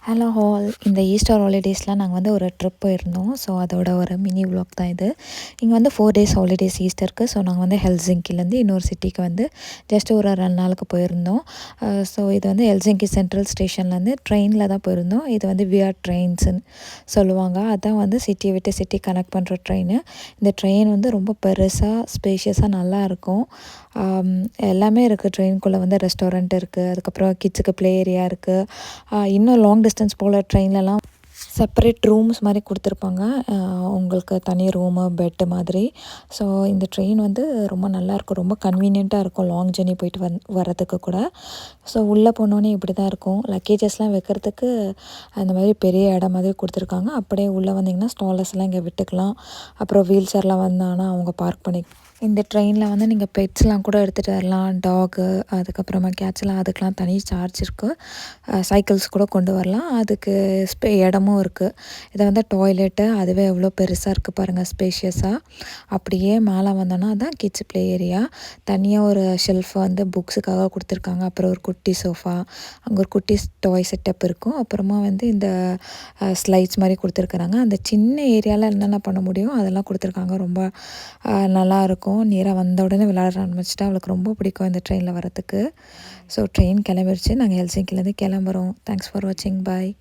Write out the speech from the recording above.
Hello hall. இந்த Easter ஹாலிடேஸ்லாம் நாங்கள் வந்து ஒரு ட்ரிப் போயிருந்தோம். ஸோ அதோட ஒரு மினி விலாக் தான் இது. இங்கே வந்து 4 டேஸ் ஹாலிடேஸ் ஈஸ்டருக்கு. ஸோ நாங்கள் வந்து ஹெல்சிங்கிலேருந்து இன்னொரு சிட்டிக்கு வந்து ஜஸ்ட் ஒரு 2 நாளுக்கு போயிருந்தோம். ஸோ இது வந்து ஹெல்சிங்கி சென்ட்ரல் ஸ்டேஷன்லேருந்து ட்ரெயினில் தான் போயிருந்தோம். இது வந்து விஆர் ட்ரெயின்ஸுன்னு சொல்லுவாங்க. அதான் வந்து சிட்டியை விட்டு சிட்டி கனெக்ட் பண்ணுற ட்ரெயின். இந்த ட்ரெயின் வந்து ரொம்ப பெருசாக ஸ்பேஷியஸாக நல்லாயிருக்கும். எல்லாமே இருக்குது. ட்ரெயின்குள்ளே வந்து ரெஸ்டாரண்ட் இருக்குது, அதுக்கப்புறம் கிட்ஸுக்கு ப்ளே ஏரியா இருக்குது. இன்னும் லாங் டிஸ்டன்ஸ் போல் ட்ரெயின்லலாம் செப்பரேட் ரூம்ஸ் மாதிரி கொடுத்துருப்பாங்க. உங்களுக்கு தனி ரூமு, பெட்டு மாதிரி. ஸோ இந்த ட்ரெயின் வந்து ரொம்ப நல்லாயிருக்கும், ரொம்ப கன்வீனியண்ட்டாக இருக்கும் லாங் ஜர்னி போயிட்டு வரதுக்கு கூட. ஸோ உள்ளே போனோன்னே இப்படி தான் இருக்கும். லக்கேஜஸ்லாம் வைக்கிறதுக்கு அந்த மாதிரி பெரிய இடம் மாதிரி கொடுத்துருக்காங்க. அப்படியே உள்ளே வந்திங்கன்னா ஸ்டாலர்ஸ்லாம் இங்கே விட்டுக்கலாம். அப்புறம் வீல் சேர்லாம் வந்தாங்கன்னா அவங்க பார்க் பண்ணி இந்த ட்ரெயினில் வந்து நீங்கள் பெட்ஸ்லாம் கூட எடுத்துகிட்டு வரலாம். டாகு, அதுக்கப்புறமா கேட்ஸ்லாம், அதுக்கெலாம் தனி சார்ஜ் இருக்குது. சைக்கிள்ஸ் கூட கொண்டு வரலாம். அதுக்கு இடமும் இருக்குது. இதை வந்து டாய்லெட்டு அதுவே எவ்வளோ பெருசாக இருக்குது பாருங்கள், ஸ்பேஷியஸாக. அப்படியே மேலே வந்தோன்னா அதான் கிட்ஸ் ப்ளே ஏரியா. தனியாக ஒரு ஷெல்ஃப் வந்து புக்ஸுக்காக கொடுத்துருக்காங்க. அப்புறம் ஒரு குட்டி சோஃபா, அங்கே ஒரு குட்டி டாய் செட்டப் இருக்கும். அப்புறமா வந்து இந்த ஸ்லைட்ஸ் மாதிரி கொடுத்துருக்குறாங்க. அந்த சின்ன ஏரியாவில் என்னென்ன பண்ண முடியும் அதெல்லாம் கொடுத்துருக்காங்க. ரொம்ப நல்லாயிருக்கும். நேராக வந்த உடனே விளையாட ஆரம்பிச்சிட்டா அவளுக்கு ரொம்ப பிடிக்கும் இந்த ட்ரெயினில் வரத்துக்கு. ஸோ ட்ரெயின் கிளம்பிடுச்சு. நாங்கள் ஹெல்சிங்கிலேருந்து கிளம்புறோம். தேங்க்ஸ் ஃபார் வாட்சிங். பாய்.